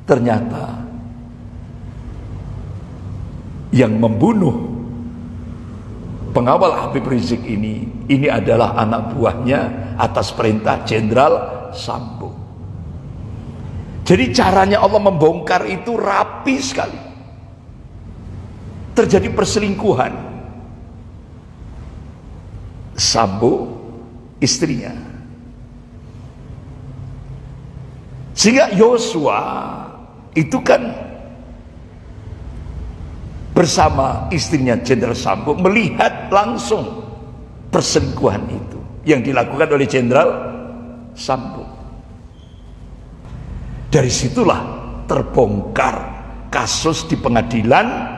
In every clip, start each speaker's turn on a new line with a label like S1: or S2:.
S1: ternyata yang membunuh pengawal Habib Rizik ini adalah anak buahnya atas perintah Jenderal Sambo. Jadi caranya Allah membongkar itu rapi sekali. Terjadi perselingkuhan Sambo istrinya, sehingga Yosua itu kan bersama istrinya Jenderal Sambo melihat langsung perselingkuhan itu yang dilakukan oleh Jenderal Sambo. Dari situlah terbongkar kasus di pengadilan,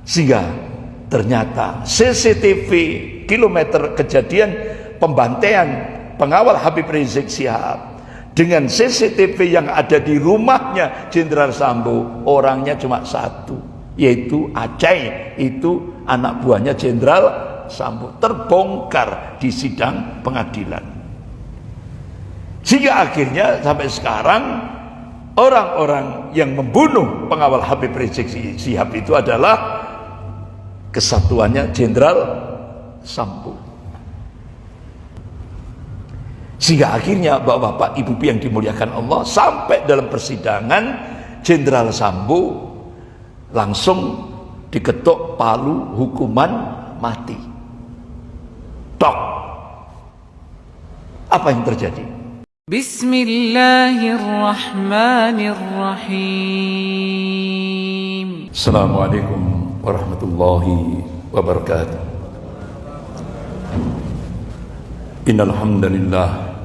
S1: sehingga ternyata CCTV kilometer kejadian pembantaian pengawal Habib Rizik Syihab dengan CCTV yang ada di rumahnya Jenderal Sambo, orangnya cuma satu, yaitu Aceh, itu anak buahnya Jenderal Sambo, terbongkar di sidang pengadilan. Sehingga akhirnya sampai sekarang orang-orang yang membunuh pengawal Habib Rizik Syihab itu adalah kesatuannya Jenderal Sambo. Sehingga akhirnya bapak-bapak, ibu yang dimuliakan Allah, sampai dalam persidangan Jenderal Sambo langsung diketok palu hukuman mati. Tok. Apa yang terjadi?
S2: Bismillahirrahmanirrahim.
S1: Assalamualaikum warahmatullahi wabarakatuh. Innal hamdalillah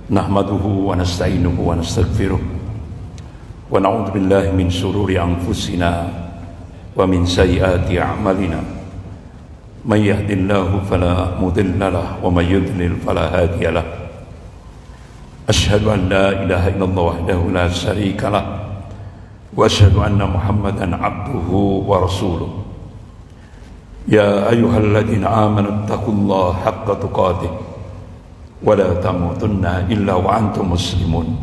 S1: nahmaduhu wa nasta'inuhu wa nastaghfiruh wa na'udzu billahi min shururi anfusina wa min sayyiati a'malina. May yahdihillahu fala mudilla lahu wa may yudlil fala hadiya lahu. Asyhadu an la ilaha illallah wahdahu la syarika lah wa asyhadu anna Muhammadan abduhu wa rasuluh. Ya ayyuhalladzina amanu taqullaha haqqa tuqatih wa la tamutunna illa wa antum muslimun.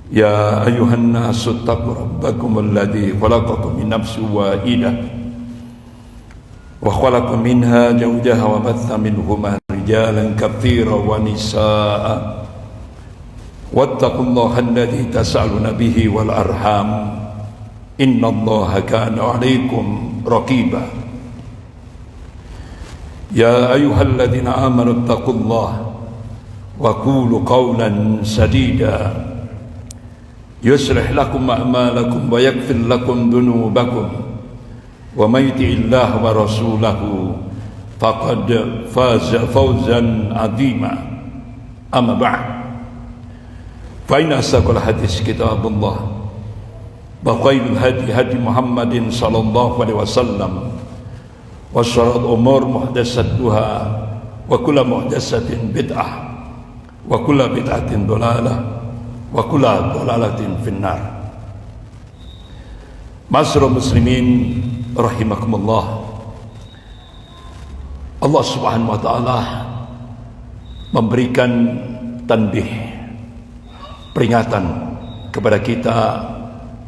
S1: Ya ayyuhan nasu taqu rabbakum alladzi khalaqakum min nafsin wahidah wa khalaqa minha zawjaha wa batha minhuma rijalan katsiran wa nisaa'a. Wattaqullaha alladzi tas'aluna bihi wal arham innallaha kana 'alaikum raqiba. Ya ayyuhalladzina amanu taqullaha wa qulu qawlan sadida yuslih lakum a'malakum wa yaghfir lakum dhunubakum wa may yuti'illaha wa rasulahu faqad faza fawzan 'azima. Amma ba'd. فإن أصدق الحديث كتاب الله وخير الهدي هدي محمد صلى الله عليه وسلم وشر الأمور محدثاتها وكل محدثة بدعة وكل بدعة ضلالة وكل ضلالة في النار. Ma'asyiral muslimin rahimakumullah. Allah Subhanahu wa taala memberikan tanbih, peringatan kepada kita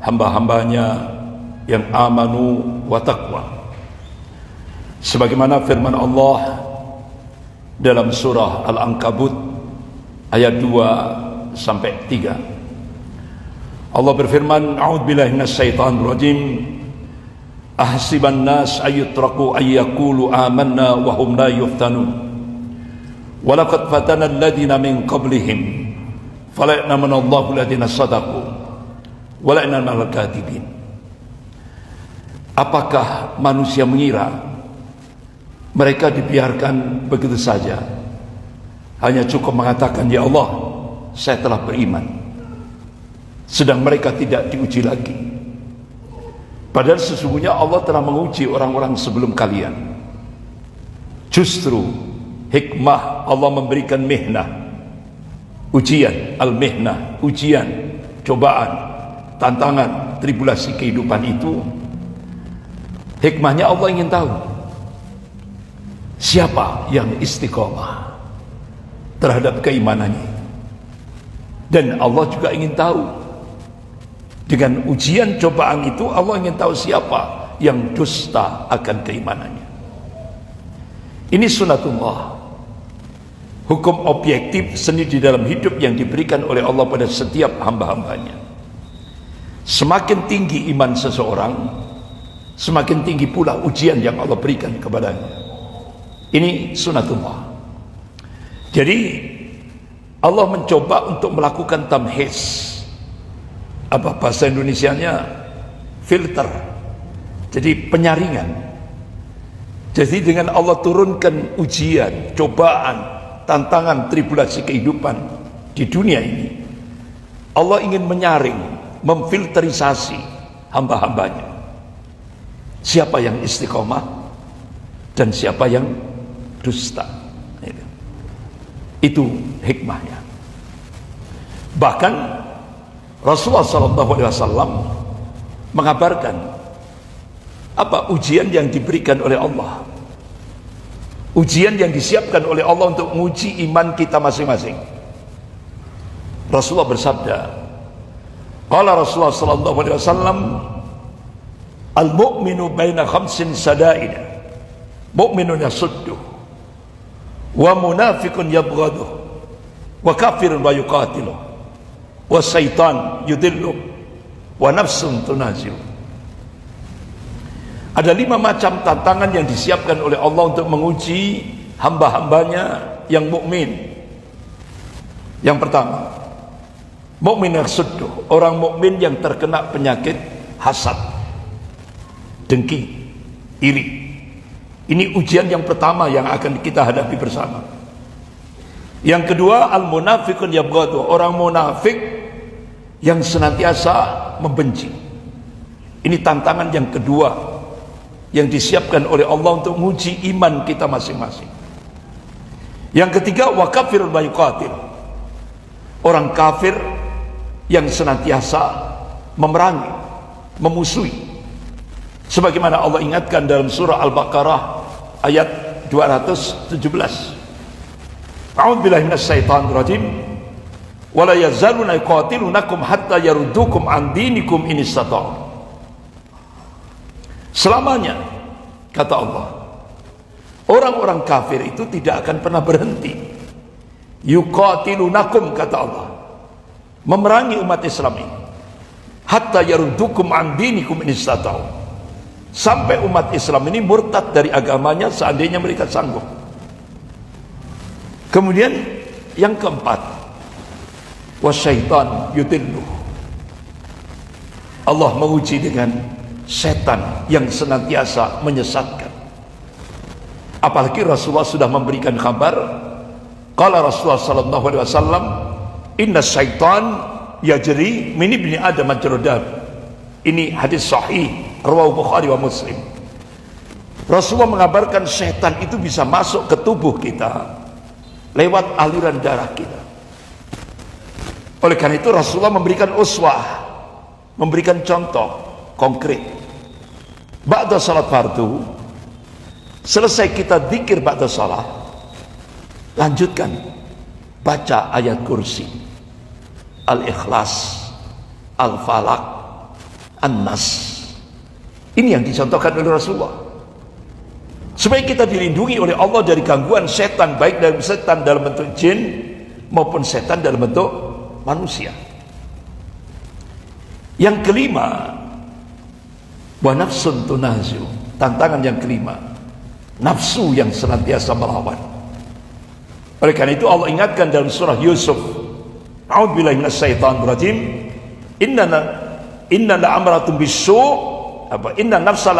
S1: hamba-hambanya yang amanu wa taqwa, sebagaimana firman Allah dalam surah Al-Ankabut ayat 2 sampai 3. Allah berfirman, a'udzubillahi minasyaitonir rajim, ahsiban nas ayyutraku ayyaqulu amanna wa hum la yuftanun wa laqad fatana alladziina min qablihim fala ya'lamunallahu alladziina shadaqu wa la ya'lamunal kadhibin. Apakah manusia mengira mereka dibiarkan begitu saja, hanya cukup mengatakan ya Allah saya telah beriman, sedang mereka tidak diuji lagi? Padahal sesungguhnya Allah telah menguji orang-orang sebelum kalian. Justru hikmah Allah memberikan mihnah, ujian, al-mihnah, ujian, cobaan, tantangan, tribulasi kehidupan itu. Hikmahnya Allah ingin tahu siapa yang istiqomah terhadap keimanannya. Dan Allah juga ingin tahu Dengan ujian cobaan itu Allah ingin tahu siapa yang dusta akan keimanannya. Ini sunatullah, hukum objektif seni di dalam hidup yang diberikan oleh Allah pada setiap hamba-hambanya. Semakin tinggi iman seseorang, semakin tinggi pula ujian yang Allah berikan kepadanya. Ini sunatullah. Jadi Allah mencoba untuk melakukan tamhis, apa bahasa Indonesianya, filter, jadi penyaringan. Jadi dengan Allah turunkan ujian, cobaan, tantangan, tribulasi kehidupan di dunia ini, Allah ingin menyaring, memfilterisasi hamba-hambanya. Siapa yang istiqomah dan siapa yang dusta. Itu hikmahnya. Bahkan Rasulullah SAW mengabarkan apa ujian yang diberikan oleh Allah, ujian yang disiapkan oleh Allah untuk menguji iman kita masing-masing. Rasulullah bersabda, qala Rasulullah SAW, al-mu'minu baina khamsin sada'id, mu'minun yasudduh, wa munafiqun yabghaduh, wa kafirun wa yuqatiluh, wa syaitan yudilluh, wa nafsun tunazi'uh. Ada 5 macam tantangan yang disiapkan oleh Allah untuk menguji hamba-hambanya yang mukmin. Yang pertama, mukmin yasudduh, orang mukmin yang terkena penyakit hasad, dengki, iri. Ini ujian yang pertama yang akan kita hadapi bersama. Yang kedua, al-munafiqun yabghadu, orang munafik yang senantiasa membenci. Ini tantangan yang kedua yang disiapkan oleh Allah untuk menguji iman kita masing-masing. Yang ketiga, wa kafirun wa yuqatil, orang kafir yang senantiasa memerangi, memusuhi. Sebagaimana Allah ingatkan dalam surah Al-Baqarah ayat 217. A'udzubillahi minasyaitonir rajim. Wala yazaluna yuqatilunakum hatta yaruddukum an dinikum in istata'u. Selamanya, kata Allah, orang-orang kafir itu tidak akan pernah berhenti. Yuqatilunakum, kata Allah, memerangi umat Islam ini, hatta yaruddukum an dinikum in istata'u, sampai umat Islam ini murtad dari agamanya seandainya mereka sanggup. Kemudian yang keempat, wasyaitan yudilluh, Allah menguji dengan setan yang senantiasa menyesatkan. Apalagi Rasulullah sudah memberikan kabar, qala Rasulullah sallallahu alaihi wasallam, inna syaitan yajri min ibni adam majrad dam. Ini hadis sahih riwayat Bukhari wa Muslim. Rasulullah mengabarkan setan itu bisa masuk ke tubuh kita lewat aliran darah kita. Oleh karena itu Rasulullah memberikan uswah, memberikan contoh konkret. Ba'da salat fardu, selesai kita zikir ba'da salat, lanjutkan baca ayat kursi, Al-Ikhlas, Al-Falaq, An-Nas. Ini yang dicontohkan oleh Rasulullah, supaya kita dilindungi oleh Allah dari gangguan setan, baik dari setan dalam bentuk jin maupun setan dalam bentuk manusia. Yang kelima, wa nafsun tunazi'u, tantangan yang kelima, nafsu yang senantiasa melawan. Oleh karena itu Allah ingatkan dalam surah Yusuf, a'udzubillahi minasyaitonir rajim, inna la'amratum bisu', apa, inna nafsa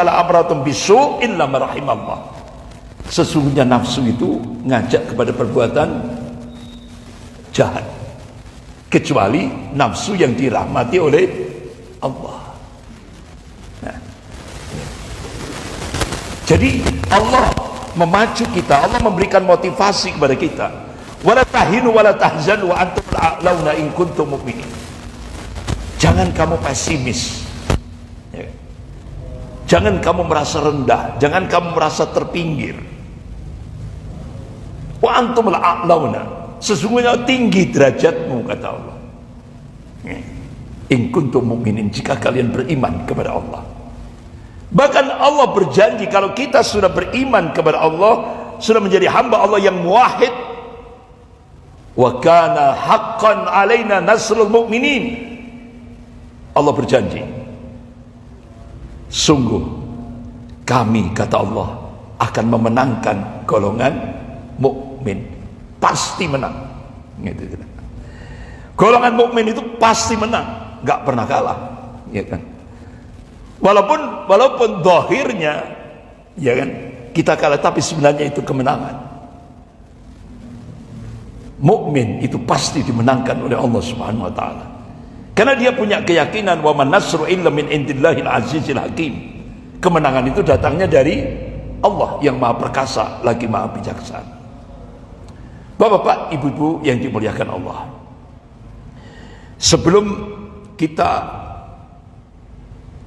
S1: la'amratum bisu' illa ma rahimallah. Sesungguhnya nafsu itu ngajak kepada perbuatan jahat, kecuali nafsu yang dirahmati oleh Allah. Jadi Allah memacu kita, Allah memberikan motivasi kepada kita. Wala tahinu wala tahzanu wa antum a'launa in kuntum mu'minin. Jangan kamu pesimis. Jangan kamu merasa rendah, jangan kamu merasa terpinggir. Wa antum a'launa, sesungguhnya tinggi derajatmu, kata Allah. In kuntum mu'minin, jika kalian beriman kepada Allah. Bahkan Allah berjanji kalau kita sudah beriman kepada Allah, sudah menjadi hamba Allah yang muwahhid, wa kana haqqan alaina nasrul mu'minin. Allah berjanji, sungguh kami, kata Allah, akan memenangkan golongan mukmin. Pasti menang. Gitu. Golongan mukmin itu pasti menang, nggak pernah kalah, ya kan? Walaupun zahirnya, ya kan, kita kalah, tapi sebenarnya itu kemenangan. Mukmin itu pasti dimenangkan oleh Allah Subhanahu wa taala. Karena dia punya keyakinan wa man nasru illa min indillahil azizil hakim. Kemenangan itu datangnya dari Allah yang Maha Perkasa lagi Maha Bijaksana. Bapak-bapak, ibu-ibu yang dimuliakan Allah, sebelum kita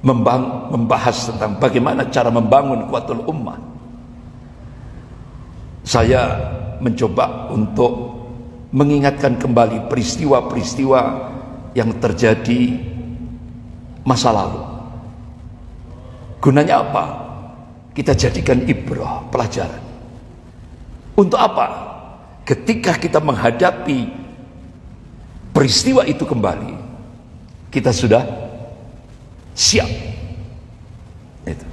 S1: membahas tentang bagaimana cara membangun kuatul ummah, saya mencoba untuk mengingatkan kembali peristiwa-peristiwa yang terjadi masa lalu. Gunanya apa? Kita jadikan ibrah, pelajaran. Untuk apa? Ketika kita menghadapi peristiwa itu kembali, kita sudah siap. Itu.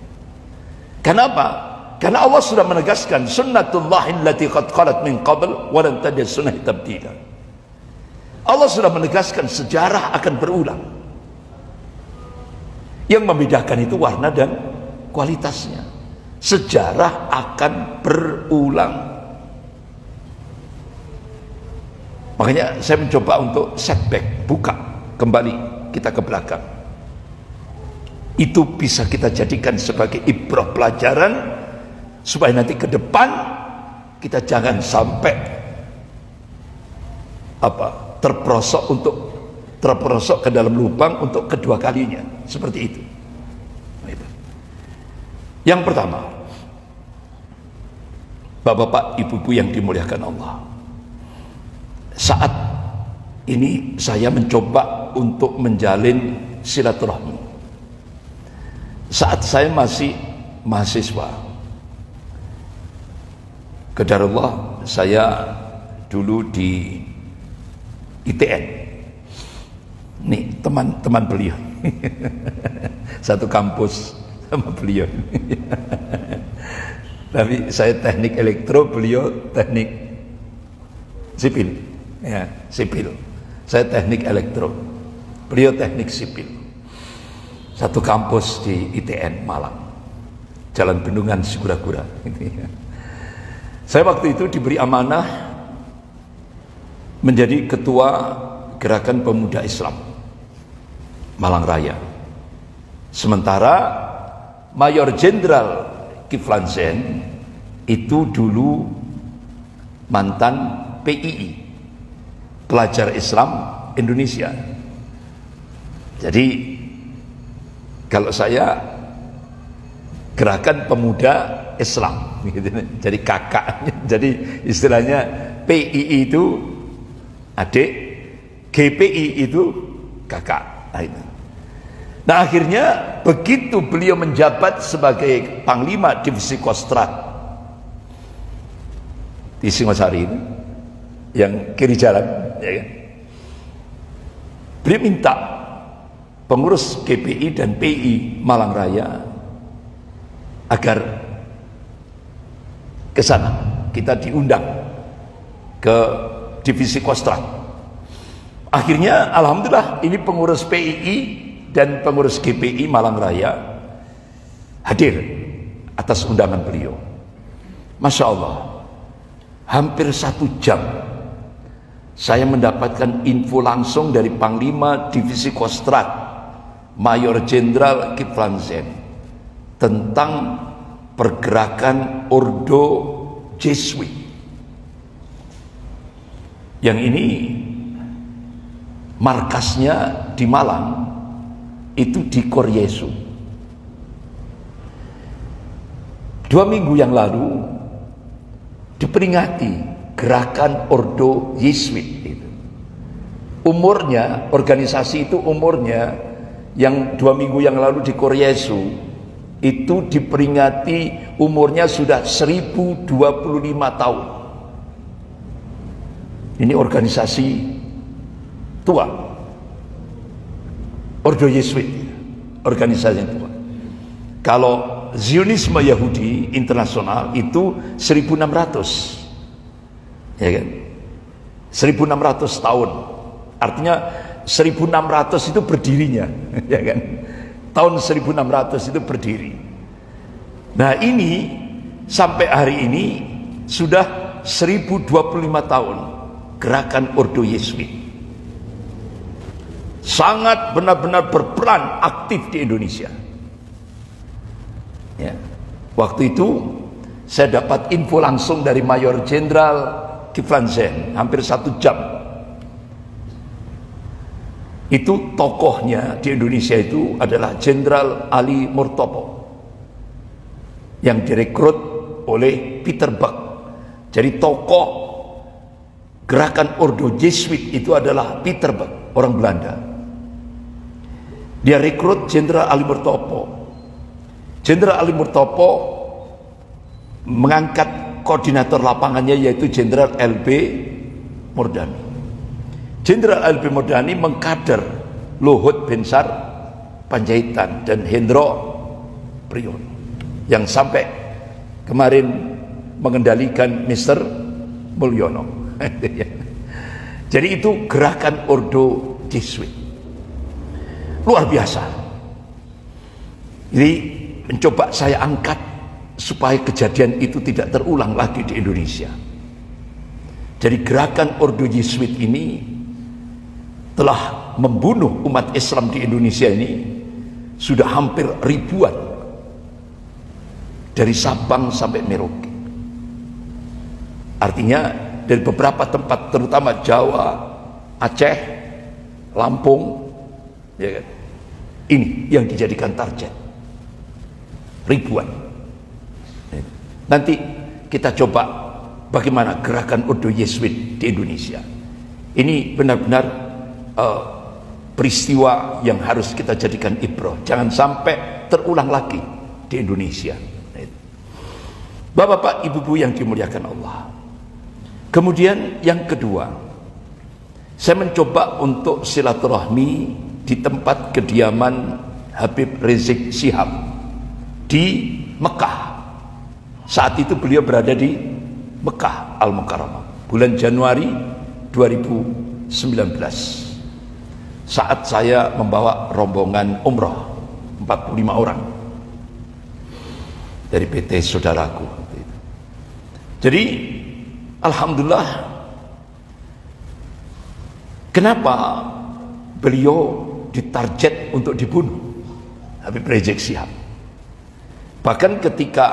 S1: Kenapa? Karena Allah sudah menegaskan sunnatullahi allati qad khalat min qabl wa lan tajid sunnah tabdila. Allah sudah menegaskan sejarah akan berulang. Yang membedakan itu warna dan kualitasnya. Sejarah akan berulang. Makanya saya mencoba untuk setback, buka kembali kita ke belakang. Itu bisa kita jadikan sebagai ibrah, pelajaran, supaya nanti ke depan kita jangan sampai terperosok ke dalam lubang untuk kedua kalinya, seperti itu. Yang pertama, bapak-bapak, ibu-ibu yang dimuliakan Allah, saat ini saya mencoba untuk menjalin silaturahmi. Saat saya masih mahasiswa, qadarullah, saya dulu di ITN. Nih teman-teman beliau satu kampus sama beliau. Tapi saya teknik elektro, beliau teknik sipil. Ya, sipil. Saya teknik elektro, beliau teknik sipil. Satu kampus di ITN Malang, Jalan Bendungan Sigura-gura. Saya waktu itu diberi amanah menjadi ketua Gerakan Pemuda Islam Malang Raya. Sementara Mayor Jenderal Kiflan Zain itu dulu mantan PII, Pelajar Islam Indonesia. Jadi kalau saya Gerakan Pemuda Islam, jadi kakaknya. Jadi istilahnya PII itu adik, GPI itu kakak. Nah akhirnya begitu beliau menjabat sebagai Panglima Divisi Kostrad di Singosari ini, yang kiri jalan, ya kan? Beliau minta pengurus GPI dan PI Malang Raya agar ke sana, kita diundang ke Divisi Kostrad. Akhirnya alhamdulillah ini pengurus PII dan pengurus GPI Malang Raya hadir atas undangan beliau. Masya Allah, hampir 1 jam saya mendapatkan info langsung dari Panglima Divisi Kostrad Mayor Jenderal Kiflan Zain tentang pergerakan Ordo Jesuit. Yang ini markasnya di Malang, itu di Koryesu. 2 minggu yang lalu diperingati gerakan Ordo Jesuit itu. Umurnya, organisasi itu umurnya yang 2 minggu yang lalu di Koryesu itu diperingati umurnya sudah 1025 tahun. Ini organisasi tua, Ordo Yesuit, organisasi tua. Kalau Zionisme Yahudi internasional itu 1600, ya kan? 1600 tahun. Artinya 1600 itu berdirinya, ya kan? Tahun 1600 itu berdiri. Nah, ini sampai hari ini sudah 1025 tahun gerakan Ordo Yesuit. Sangat benar-benar berperan aktif di Indonesia. Ya. Waktu itu saya dapat info langsung dari Mayor Jenderal Kiflan Zain, hampir 1 jam. Itu tokohnya di Indonesia itu adalah Jenderal Ali Murtopo yang direkrut oleh Peter Buck. Jadi tokoh gerakan Ordo Yesuit itu adalah Peter Buck, orang Belanda. Dia rekrut Jenderal Ali Murtopo. Jenderal Ali Murtopo mengangkat koordinator lapangannya yaitu Jenderal LB Murdani. Jenderal LB Murdani mengkader Luhut Binsar Panjaitan dan Hendro Priyono yang sampai kemarin mengendalikan Mr. Mulyono. Jadi itu gerakan Ordo Yesuit luar biasa. Jadi mencoba saya angkat supaya kejadian itu tidak terulang lagi di Indonesia. Jadi gerakan Ordo Yesuit ini telah membunuh umat Islam di Indonesia ini sudah hampir ribuan, dari Sabang sampai Merauke. Artinya dari beberapa tempat, terutama Jawa, Aceh, Lampung, ya kan? Ini yang dijadikan target ribuan. Nanti kita coba bagaimana gerakan Ordo Yesuit di Indonesia. Ini benar-benar peristiwa yang harus kita jadikan ibrah. Jangan sampai terulang lagi di Indonesia. Bapak-bapak, ibu-ibu yang dimuliakan Allah. Kemudian yang kedua, saya mencoba untuk silaturahmi di tempat kediaman Habib Rizik Syihab di Mekah. Saat itu beliau berada di Mekah Al-Mukarramah bulan Januari 2019. Saat saya membawa rombongan umroh 45 orang dari PT saudaraku. Jadi alhamdulillah, kenapa beliau ditarget untuk dibunuh, Habib Rizik Syihab? Bahkan ketika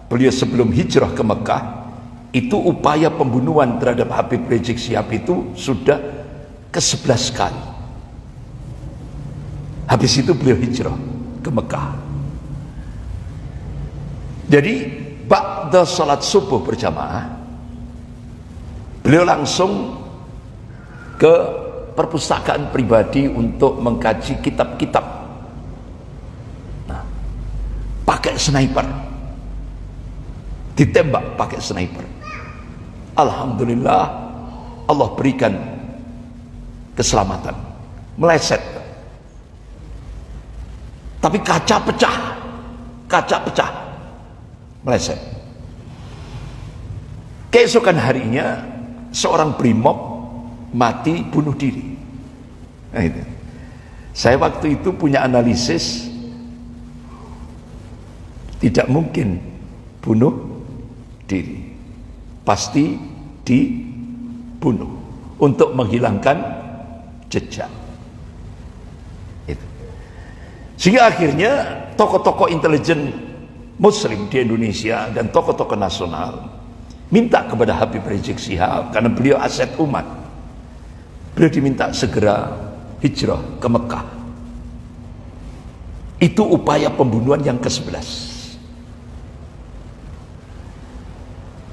S1: beliau sebelum hijrah ke Mekah, itu upaya pembunuhan terhadap Habib Rizik Syihab itu sudah ke-11 kali. Habis itu beliau hijrah ke Mekah. Jadi ba'da salat subuh berjamaah, beliau langsung ke perpustakaan pribadi untuk mengkaji kitab-kitab. Nah, pakai sniper, ditembak pakai sniper. Alhamdulillah, Allah berikan keselamatan, meleset, tapi kaca pecah, meleset. Keesokan harinya seorang brimob mati bunuh diri. Nah, itu. Saya waktu itu punya analisis, tidak mungkin bunuh diri, pasti dibunuh untuk menghilangkan jejak. Itu. Sehingga akhirnya tokoh-tokoh intelijen Muslim di Indonesia dan tokoh-tokoh nasional minta kepada Habib Rizik Syihab, karena beliau aset umat, beliau diminta segera hijrah ke Mekah. Itu upaya pembunuhan yang ke-11.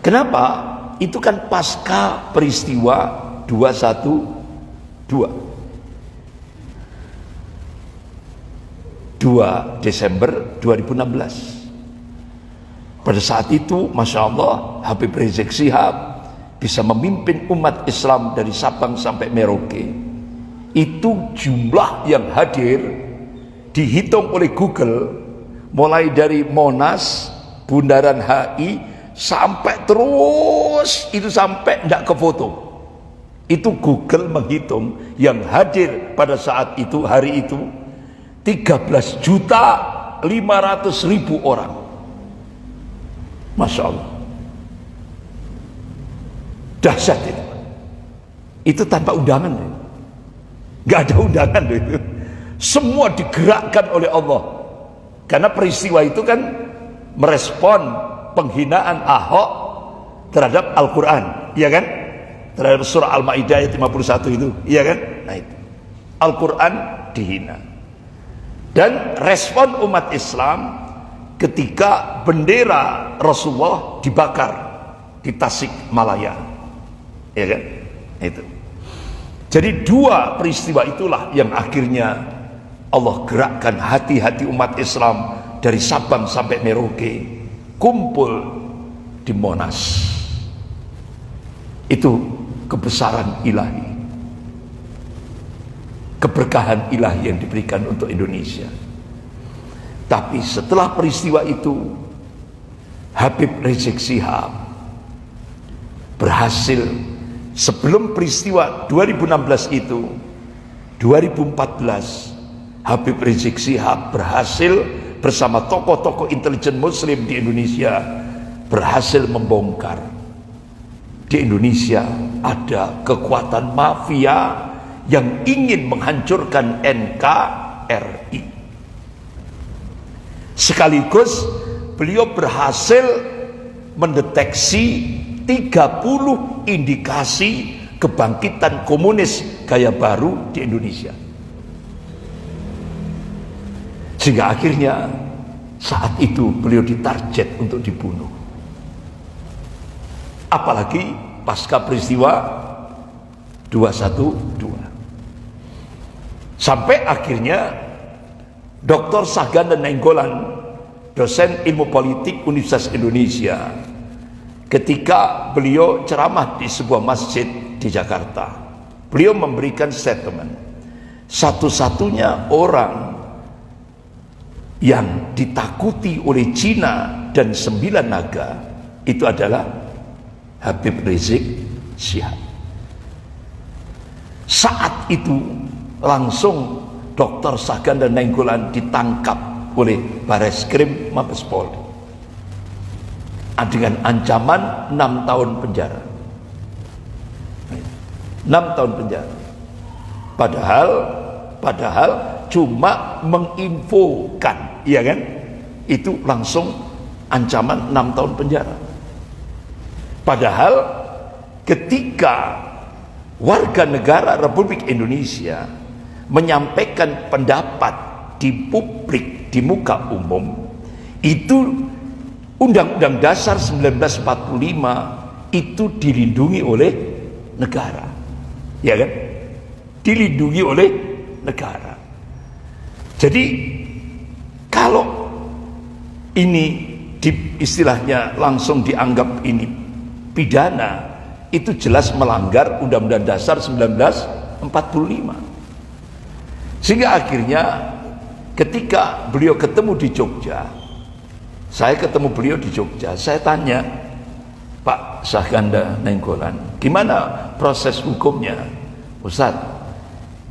S1: Kenapa? Itu kan pasca peristiwa 21 2 Desember 2016. Pada saat itu, Masya Allah, Habib Rizik Syihab bisa memimpin umat Islam dari Sabang sampai Merauke. Itu jumlah yang hadir dihitung oleh Google, mulai dari Monas, Bundaran HI, sampai terus, itu sampai tidak ke foto. Itu Google menghitung yang hadir pada saat itu, hari itu, 13.500.000 orang. Masya Allah, dahsyat itu. Itu tanpa undangan, nggak ada undangan itu. Semua digerakkan oleh Allah, karena peristiwa itu kan merespon penghinaan Ahok terhadap Al-Quran, iya kan? Terhadap surah Al-Maidah ayat 51 itu, iya kan? Nah itu, Al-Quran dihina. Dan respon umat Islam ketika bendera Rasulullah dibakar di Tasikmalaya, ya kan? Itu. Jadi dua peristiwa itulah yang akhirnya Allah gerakkan hati-hati umat Islam dari Sabang sampai Merauke kumpul di Monas. Itu kebesaran ilahi, keberkahan ilahi yang diberikan untuk Indonesia. Tapi setelah peristiwa itu, Habib Rizik Syihab berhasil, sebelum peristiwa 2016 itu, 2014 Habib Rizik Syihab berhasil bersama tokoh-tokoh intelijen muslim di Indonesia berhasil membongkar di Indonesia ada kekuatan mafia yang ingin menghancurkan NKRI. Sekaligus beliau berhasil mendeteksi 30 indikasi kebangkitan komunis gaya baru di Indonesia. Sehingga akhirnya saat itu beliau ditarget untuk dibunuh. Apalagi pasca peristiwa 212. Sampai akhirnya Dr. Sahganda Nainggolan, dosen ilmu politik Universitas Indonesia, ketika beliau ceramah di sebuah masjid di Jakarta, beliau memberikan statement, satu-satunya orang yang ditakuti oleh Cina dan 9 naga itu adalah Habib Rizik Syihab. Saat itu langsung Dr. Sahganda Nainggolan ditangkap oleh Bareskrim Mabes Polri dengan ancaman 6 tahun penjara. 6 tahun penjara. Padahal cuma menginfokan, iya kan? Itu langsung ancaman 6 tahun penjara. Padahal ketika warga negara Republik Indonesia menyampaikan pendapat di publik, di muka umum, itu Undang-Undang Dasar 1945 itu dilindungi oleh negara, ya kan? Dilindungi oleh negara. Jadi kalau ini istilahnya langsung dianggap ini pidana, itu jelas melanggar Undang-Undang Dasar 1945. Sehingga akhirnya ketika beliau ketemu di Jogja, saya ketemu beliau di Jogja, saya tanya, Pak Sahganda Nainggolan, gimana proses hukumnya? Ustaz,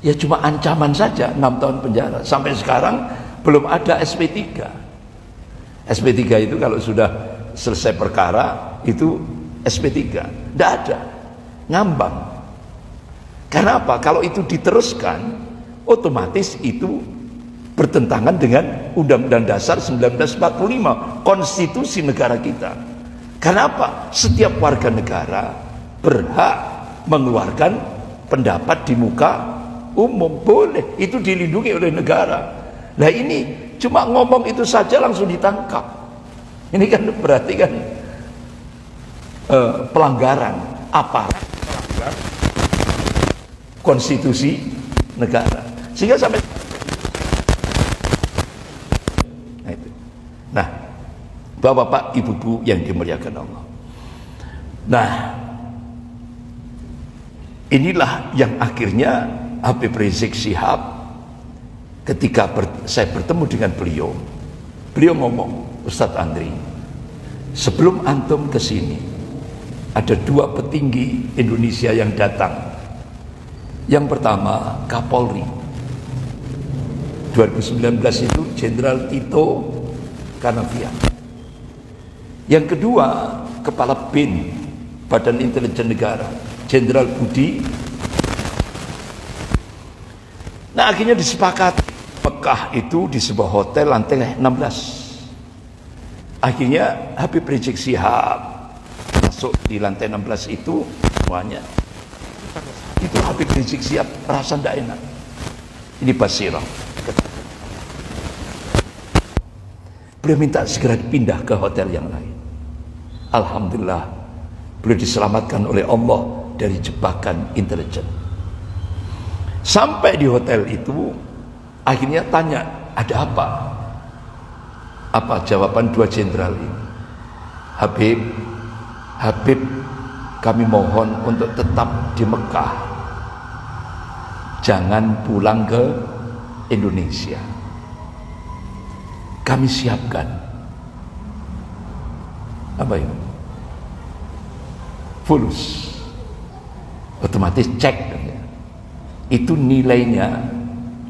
S1: ya cuma ancaman saja 6 tahun penjara. Sampai sekarang belum ada SP3. SP3 itu kalau sudah selesai perkara itu SP3, tidak ada, ngambang. Karena apa? Kalau itu diteruskan, otomatis itu bertentangan dengan Undang-Undang Dasar 1945, konstitusi negara kita. Kenapa? Setiap warga negara berhak mengeluarkan pendapat di muka umum, boleh, itu dilindungi oleh negara. Nah ini cuma ngomong itu saja langsung ditangkap. Ini kan berarti kan pelanggaran aparat, konstitusi negara. Sehingga sampai nah, Bapak-bapak, Ibu-ibu yang dimuliakan Allah. Nah, inilah yang akhirnya Habib Rizik Syihab ketika saya bertemu dengan beliau ngomong, Ustadz Andri, sebelum antum ke sini ada dua petinggi Indonesia yang datang. Yang pertama Kapolri 2019 itu Jenderal Tito Karnavian. Yang kedua Kepala BIN Badan Intelijen Negara Jenderal Budi. Nah, akhirnya disepakati Mekah itu di sebuah hotel lantai 16. Akhirnya Habib Rizik Syihab masuk di lantai 16 itu semuanya. Itu Habib Rizik Syihab rasa tidak enak. Ini basirah. Beliau minta segera dipindah ke hotel yang lain. Alhamdulillah, beliau diselamatkan oleh Allah dari jebakan intelijen. Sampai di hotel itu, akhirnya tanya, ada apa? Apa jawaban dua jenderal ini? Habib, kami mohon untuk tetap di Mekah. Jangan pulang ke Indonesia. Kami siapkan apa itu? Fulus. Otomatis cek. Itu nilainya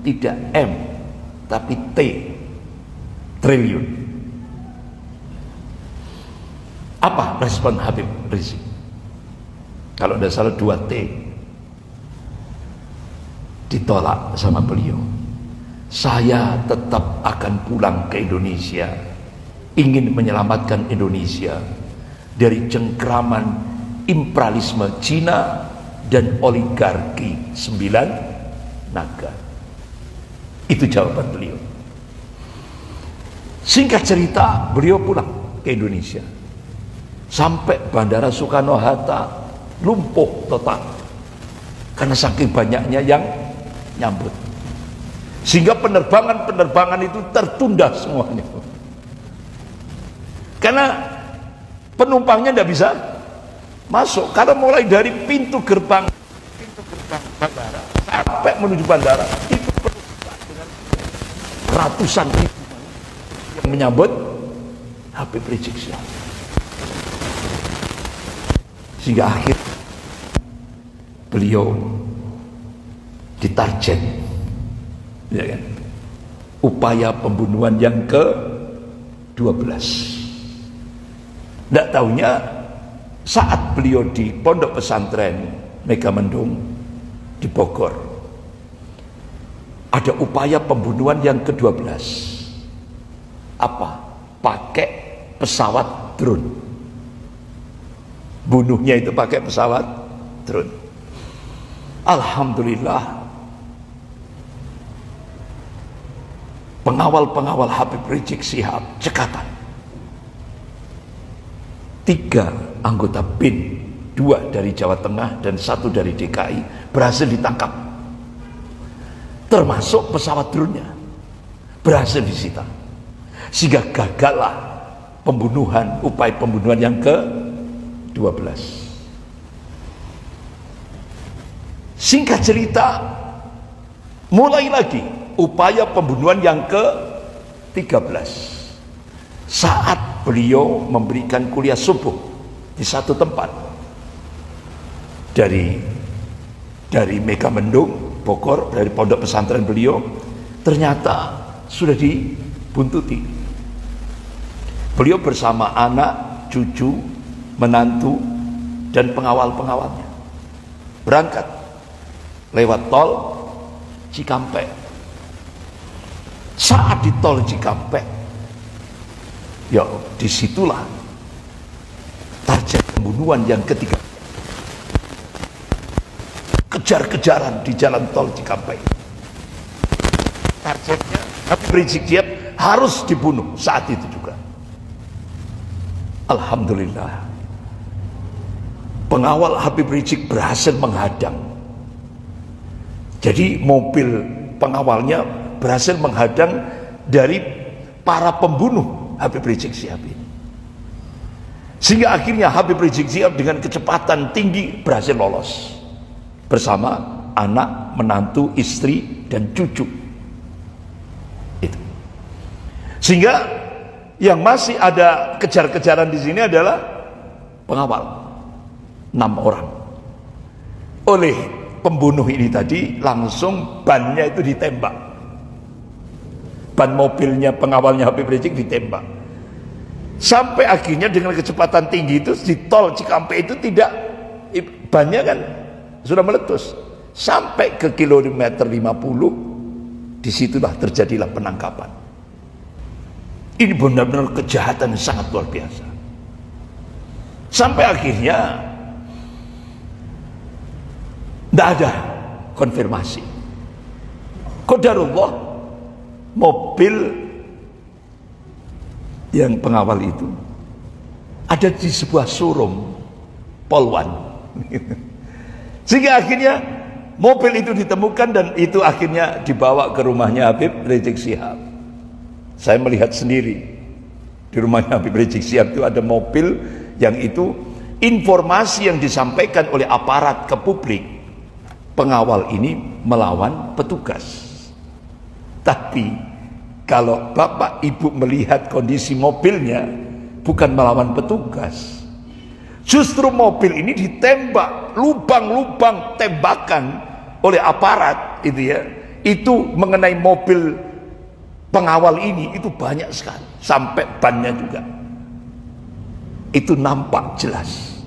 S1: tidak M tapi T, triliun. Apa respon Habib Rizik? Kalau tidak salah 2 T. Ditolak sama beliau. Saya tetap akan pulang ke Indonesia, ingin menyelamatkan Indonesia dari cengkraman imperialisme Cina dan oligarki 9 naga. Itu jawaban beliau. Singkat cerita, beliau pulang ke Indonesia. Sampai Bandara Soekarno-Hatta lumpuh total karena saking banyaknya yang nyambut, sehingga penerbangan itu tertunda semuanya karena penumpangnya tidak bisa masuk, karena mulai dari pintu gerbang bandara sampai menuju bandara itu penuh dengan ratusan ribu yang menyambut Habib Rizik Syihab. Sehingga akhir beliau ditarget, ya kan? Upaya pembunuhan yang ke-12. Tidak tahunya saat beliau di pondok pesantren Megamendung di Bogor, ada upaya pembunuhan yang ke-12. Apa? Pakai pesawat drone. Bunuhnya itu pakai pesawat drone. Alhamdulillah, pengawal-pengawal Habib Rizik Syihab cekatan. 3 anggota BIN, 2 dari Jawa Tengah dan 1 dari DKI berhasil ditangkap. Termasuk pesawat drone-nya berhasil disita. Sehingga gagallah pembunuhan, upaya pembunuhan yang ke-12. Singkat cerita, mulai lagi upaya pembunuhan yang ke-13 saat beliau memberikan kuliah subuh di satu tempat dari Megamendung, Bogor, dari pondok pesantren beliau, ternyata sudah dibuntuti. Beliau bersama anak, cucu, menantu dan pengawal-pengawalnya berangkat lewat tol Cikampek. Saat di tol Cikampek, ya disitulah target pembunuhan yang ketiga. Kejar-kejaran di jalan tol Cikampek. Targetnya Habib Rizik Syihab harus dibunuh saat itu juga. Alhamdulillah, pengawal Habib Rizik berhasil menghadang Jadi mobil pengawalnya berhasil menghadang dari para pembunuh Habib Rizik Syihab ini. Sehingga akhirnya Habib Rizik Syihab dengan kecepatan tinggi berhasil lolos bersama anak, menantu, istri, dan cucu. Itu. Sehingga yang masih ada kejar-kejaran di sini adalah pengawal 6 orang. Oleh pembunuh ini tadi langsung bannya itu ditembak. Ban mobilnya pengawalnya Habib Rizik ditembak. Sampai akhirnya dengan kecepatan tinggi itu di tol Cikampek itu tidak, bannya kan sudah meletus. Sampai ke kilometer 50, disitulah terjadilah penangkapan. Ini benar-benar kejahatan yang sangat luar biasa. Sampai akhirnya tidak ada konfirmasi. Qadarullah, mobil yang pengawal itu ada di sebuah showroom Polwan. Sehingga akhirnya mobil itu ditemukan dan itu akhirnya dibawa ke rumahnya Habib Rizik Syihab. Saya melihat sendiri di rumahnya Habib Rizik Syihab itu ada mobil yang itu informasi yang disampaikan oleh aparat ke publik, pengawal ini melawan petugas. Tapi kalau bapak ibu melihat kondisi mobilnya, bukan melawan petugas, justru mobil ini ditembak, lubang-lubang tembakan oleh aparat itu ya, itu mengenai mobil pengawal ini itu banyak sekali, sampai bannya juga. Itu nampak jelas,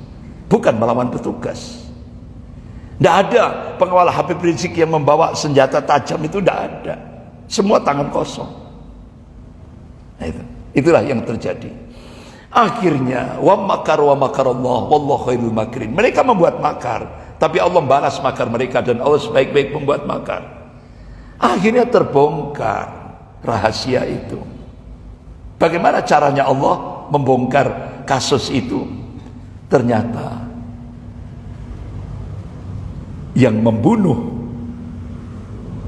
S1: bukan melawan petugas. Tidak ada pengawal Habib Rizik yang membawa senjata tajam, itu tidak ada. Semua tangan kosong. Nah, itulah yang terjadi. Akhirnya wa makarallah wallahu khairul makirin. Mereka membuat makar, tapi Allah balas makar mereka dan Allah sebaik-baik membuat makar. Akhirnya terbongkar rahasia itu. Bagaimana caranya Allah membongkar kasus itu? Ternyata yang membunuh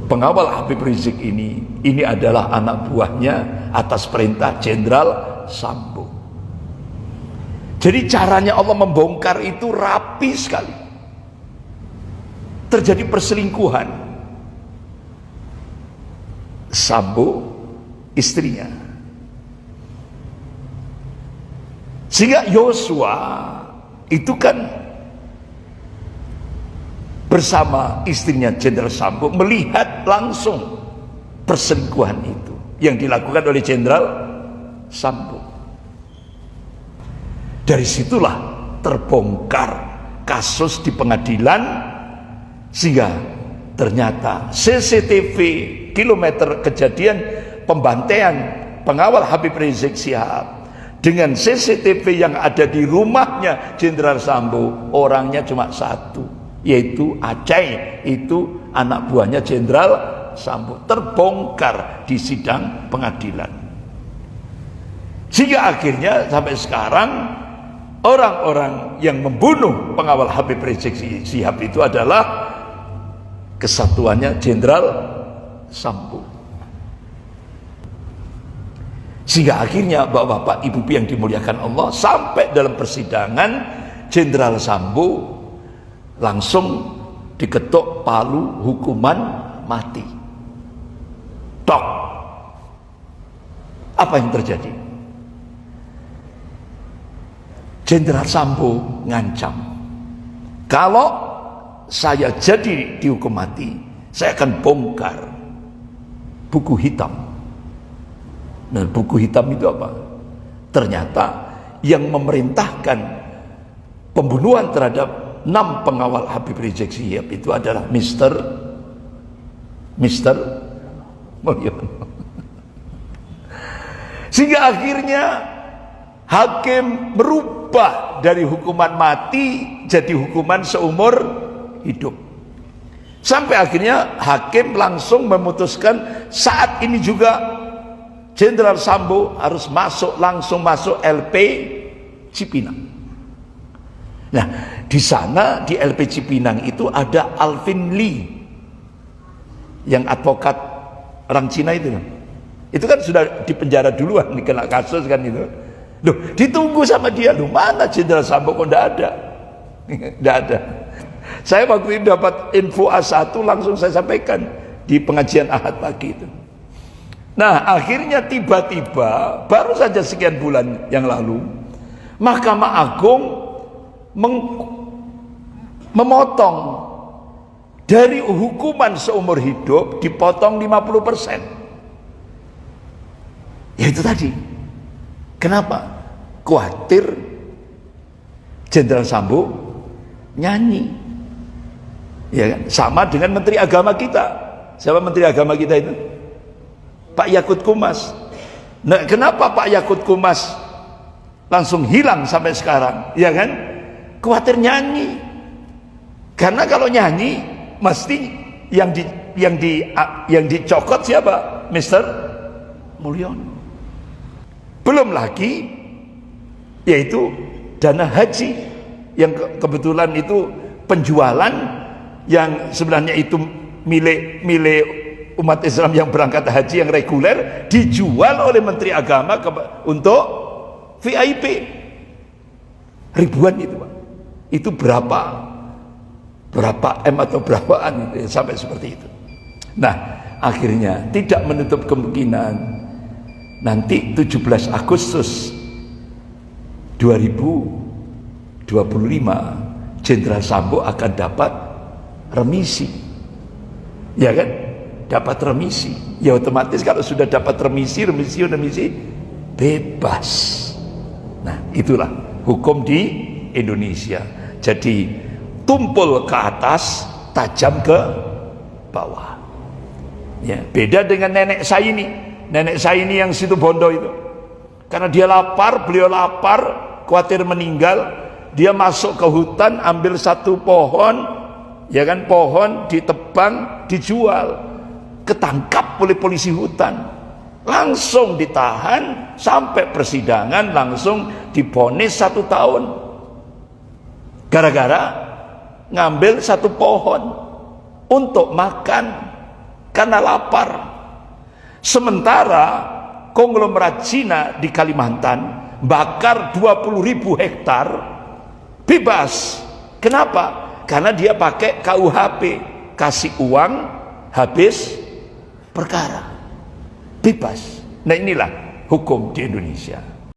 S1: pengawal Habib Rizik ini adalah anak buahnya atas perintah Jenderal Sambo. Jadi caranya Allah membongkar itu rapi sekali. Terjadi perselingkuhan Sambo istrinya, sehingga Yosua itu kan bersama istrinya Jenderal Sambo melihat langsung perselingkuhan itu yang dilakukan oleh Jenderal Sambo. Dari situlah terbongkar kasus di pengadilan, sehingga ternyata CCTV kilometer kejadian pembantaian pengawal Habib Rizik Syihab dengan CCTV yang ada di rumahnya Jenderal Sambo, orangnya cuma satu, yaitu Aceh, itu anak buahnya Jenderal Sambo, terbongkar di sidang pengadilan. Sehingga akhirnya sampai sekarang orang-orang yang membunuh pengawal Habib Rizik Syihab itu adalah kesatuannya Jenderal Sambo. Sehingga akhirnya bapak-bapak, ibu-ibu yang dimuliakan Allah, sampai dalam persidangan Jenderal Sambo langsung diketok palu hukuman mati. Tok. Apa yang terjadi? Jenderal Sambo ngancam, kalau saya jadi dihukum mati, saya akan bongkar buku hitam. Nah, buku hitam itu apa? Ternyata yang memerintahkan pembunuhan terhadap 6 pengawal Habib Rizik Syihab itu adalah Mister Mulyono. Sehingga akhirnya hakim merubah dari hukuman mati jadi hukuman seumur hidup. Sampai akhirnya hakim langsung memutuskan saat ini juga Jenderal Sambo harus langsung masuk LP Cipinang. Nah, di sana di LP Cipinang itu ada Alvin Lee. yang advokat orang Cina itu kan sudah dipenjara duluan, kena kasus kan itu. Loh, ditunggu sama dia. Loh, mana Jenderal Sambo kok enggak ada? Enggak ada. Saya waktu itu dapat info A1 langsung saya sampaikan di pengajian Ahad pagi itu. Nah, akhirnya tiba-tiba baru saja sekian bulan yang lalu Mahkamah Agung memotong dari hukuman seumur hidup, dipotong 50%. Ya itu tadi. Kenapa? Khawatir Jenderal Sambo nyanyi. Ya kan? Sama dengan Menteri Agama kita. Siapa Menteri Agama kita itu? Pak Yakut Kumas. Nah, kenapa Pak Yakut Kumas langsung hilang sampai sekarang? Ya kan? Khawatir nyanyi. Karena kalau nyanyi mesti yang dicokot siapa? Mr. Mulyono. Belum lagi yaitu dana haji yang kebetulan itu penjualan yang sebenarnya itu milik umat Islam yang berangkat haji yang reguler, dijual oleh Menteri Agama untuk VIP ribuan itu Pak. Itu berapa M atau berapaan itu, sampai seperti itu. Nah, akhirnya tidak menutup kemungkinan nanti 17 Agustus 2025 Jenderal Sambo akan dapat remisi. Ya kan? Dapat remisi. Ya otomatis kalau sudah dapat remisi bebas. Nah, itulah hukum di Indonesia. Jadi tumpul ke atas, tajam ke bawah. Ya, beda dengan nenek saya ini yang situ Bondo itu. Karena dia lapar, beliau lapar, khawatir meninggal, dia masuk ke hutan, ambil satu pohon, ya kan, pohon ditebang, dijual, ketangkap oleh polisi hutan, langsung ditahan sampai persidangan, langsung divonis 1 tahun, gara-gara ngambil satu pohon untuk makan karena lapar. Sementara konglomerat Cina di Kalimantan bakar 20.000 hektar bebas. Kenapa? Karena dia pakai KUHP, kasih uang habis perkara, bebas. Nah, inilah hukum di Indonesia.